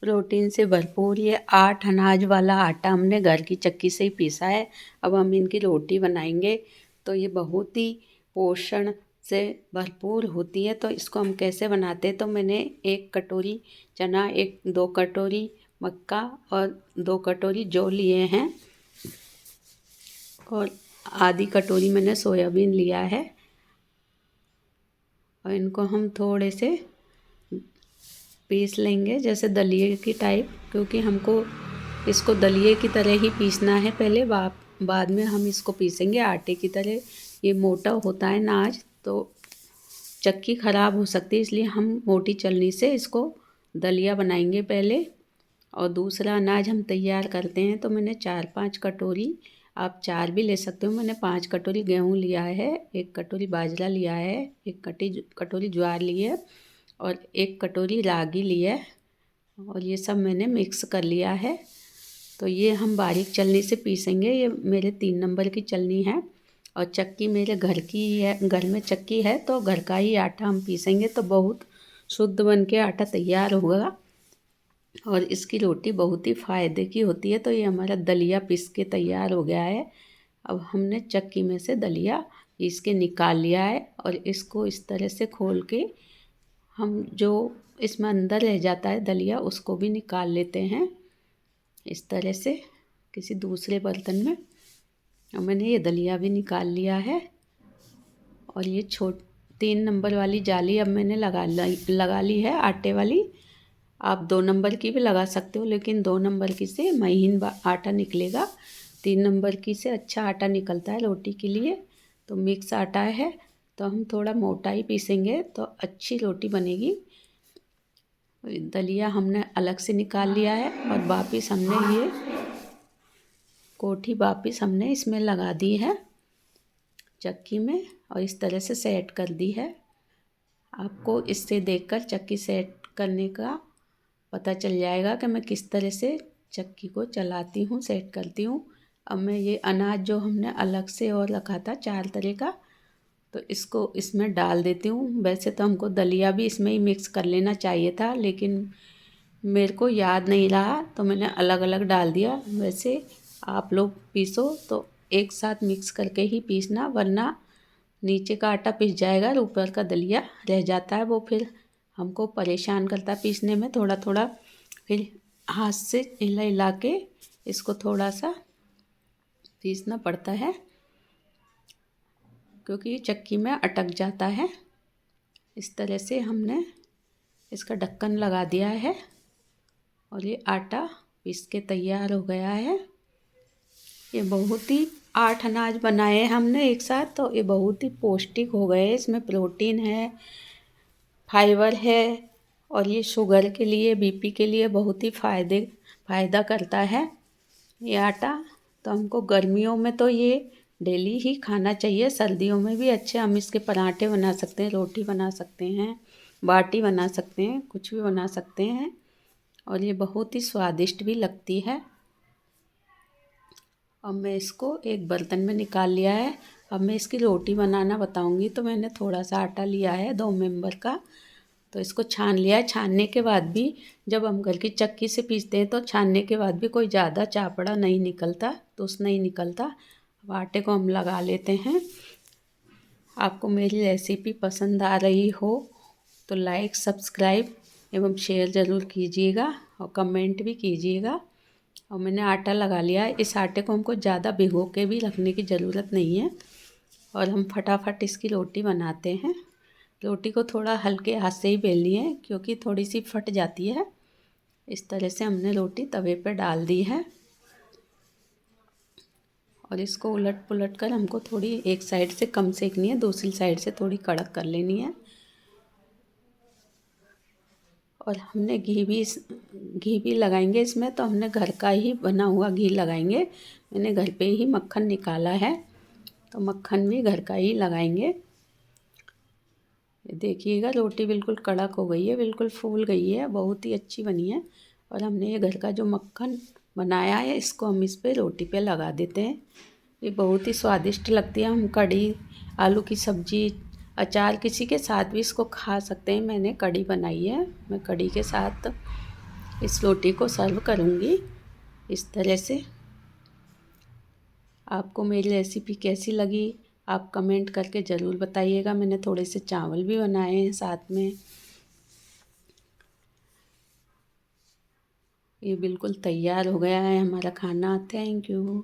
Protein से भरपूर ये 8 अनाज वाला आटा हमने घर की चक्की से ही पीसा है। अब हम इनकी रोटी बनाएंगे तो ये बहुत ही पोषण से भरपूर होती है। तो इसको हम कैसे बनाते हैं, तो मैंने 1 कटोरी चना, 2 कटोरी मक्का और 2 कटोरी जौ लिए हैं और आधी कटोरी मैंने सोयाबीन लिया है। और इनको हम थोड़े से पीस लेंगे जैसे दलिए की टाइप, क्योंकि हमको इसको दलिए की तरह ही पीसना है पहले, बाद में हम इसको पीसेंगे आटे की तरह। ये मोटा होता है अनाज तो चक्की ख़राब हो सकती है, इसलिए हम मोटी चलनी से इसको दलिया बनाएंगे पहले। और दूसरा अनाज हम तैयार करते हैं। तो मैंने 4-5 कटोरी, आप 4 भी ले सकते हो, मैंने 5 कटोरी गेहूँ लिया है, 1 कटोरी बाजरा लिया है, 1 कटोरी ज्वार ली है और 1 कटोरी रागी ली है। और ये सब मैंने मिक्स कर लिया है। तो ये हम बारीक चलनी से पीसेंगे। ये मेरे 3 नंबर की चलनी है और चक्की मेरे घर की ही है, घर में चक्की है तो घर का ही आटा हम पीसेंगे तो बहुत शुद्ध बन के आटा तैयार होगा और इसकी रोटी बहुत ही फ़ायदे की होती है। तो ये हमारा दलिया पीस के तैयार हो गया है। अब हमने चक्की में से दलिया पीस के निकाल लिया है और इसको इस तरह से खोल के हम जो इसमें अंदर रह जाता है दलिया उसको भी निकाल लेते हैं इस तरह से किसी दूसरे बर्तन में। और मैंने ये दलिया भी निकाल लिया है। और ये 3 नंबर वाली जाली अब मैंने लगा ली है आटे वाली। आप 2 नंबर की भी लगा सकते हो, लेकिन 2 नंबर की से महीन आटा निकलेगा, 3 नंबर की से अच्छा आटा निकलता है रोटी के लिए। तो मिक्स आटा है तो हम थोड़ा मोटा ही पीसेंगे तो अच्छी रोटी बनेगी। दलिया हमने अलग से निकाल लिया है और वापस हमने ये कोठी वापस हमने इसमें लगा दी है चक्की में और इस तरह से सेट कर दी है। आपको इससे देखकर चक्की सेट करने का पता चल जाएगा कि मैं किस तरह से चक्की को चलाती हूँ, सेट करती हूँ। अब मैं ये अनाज जो हमने अलग से और रखा था 4 तरह का, तो इसको इसमें डाल देती हूँ। वैसे तो हमको दलिया भी इसमें ही मिक्स कर लेना चाहिए था, लेकिन मेरे को याद नहीं रहा तो मैंने अलग अलग डाल दिया। वैसे आप लोग पीसो तो एक साथ मिक्स करके ही पीसना, वरना नीचे का आटा पिस जाएगा और ऊपर का दलिया रह जाता है, वो फिर हमको परेशान करता है पीसने में। थोड़ा थोड़ा फिर हाथ से हिला हिला के इसको थोड़ा सा पीसना पड़ता है, क्योंकि ये चक्की में अटक जाता है। इस तरह से हमने इसका ढक्कन लगा दिया है और ये आटा पीस के तैयार हो गया है। ये बहुत ही 8 अनाज बनाए हमने एक साथ, तो ये बहुत ही पौष्टिक हो गए। इसमें प्रोटीन है, फाइबर है और ये शुगर के लिए, बीपी के लिए बहुत ही फ़ायदा करता है ये आटा। तो हमको गर्मियों में तो ये डेली ही खाना चाहिए, सर्दियों में भी अच्छे हम इसके पराठे बना सकते हैं, रोटी बना सकते हैं, बाटी बना सकते हैं, कुछ भी बना सकते हैं और ये बहुत ही स्वादिष्ट भी लगती है। अब मैं इसको एक बर्तन में निकाल लिया है। अब मैं इसकी रोटी बनाना बताऊंगी। तो मैंने थोड़ा सा आटा लिया है 2 मेंबर का, तो इसको छान लिया है। छानने के बाद भी जब हम घर की चक्की से पीसते हैं तो छानने के बाद भी कोई ज़्यादा चापड़ा नहीं निकलता, तो उस नहीं निकलता। अब आटे को हम लगा लेते हैं। आपको मेरी रेसिपी पसंद आ रही हो तो लाइक, सब्सक्राइब एवं शेयर ज़रूर कीजिएगा और कमेंट भी कीजिएगा। और मैंने आटा लगा लिया है। इस आटे को हमको ज़्यादा भिगो के भी रखने की ज़रूरत नहीं है और हम फटाफट इसकी रोटी बनाते हैं। रोटी को थोड़ा हल्के हाथ से ही बेलनी है, क्योंकि थोड़ी सी फट जाती है। इस तरह से हमने रोटी तवे पर डाल दी है और इसको उलट पुलट कर हमको थोड़ी एक साइड से कम सेकनी है, दूसरी साइड से थोड़ी कड़क कर लेनी है। और हमने घी भी लगाएंगे इसमें, तो हमने घर का ही बना हुआ घी लगाएंगे। मैंने घर पे ही मक्खन निकाला है तो मक्खन भी घर का ही लगाएंगे। देखिएगा रोटी बिल्कुल कड़क हो गई है, बिल्कुल फूल गई है, बहुत ही अच्छी बनी है। और हमने ये घर का जो मक्खन बनाया है इसको हम इस पे रोटी पे लगा देते हैं। ये बहुत ही स्वादिष्ट लगती है। हम कढ़ी, आलू की सब्जी, अचार किसी के साथ भी इसको खा सकते हैं। मैंने कढ़ी बनाई है, मैं कढ़ी के साथ इस रोटी को सर्व करूँगी इस तरह से। आपको मेरी रेसिपी कैसी लगी आप कमेंट करके ज़रूर बताइएगा। मैंने थोड़े से चावल भी बनाए हैं साथ में। ये बिल्कुल तैयार हो गया है हमारा खाना। Thank you.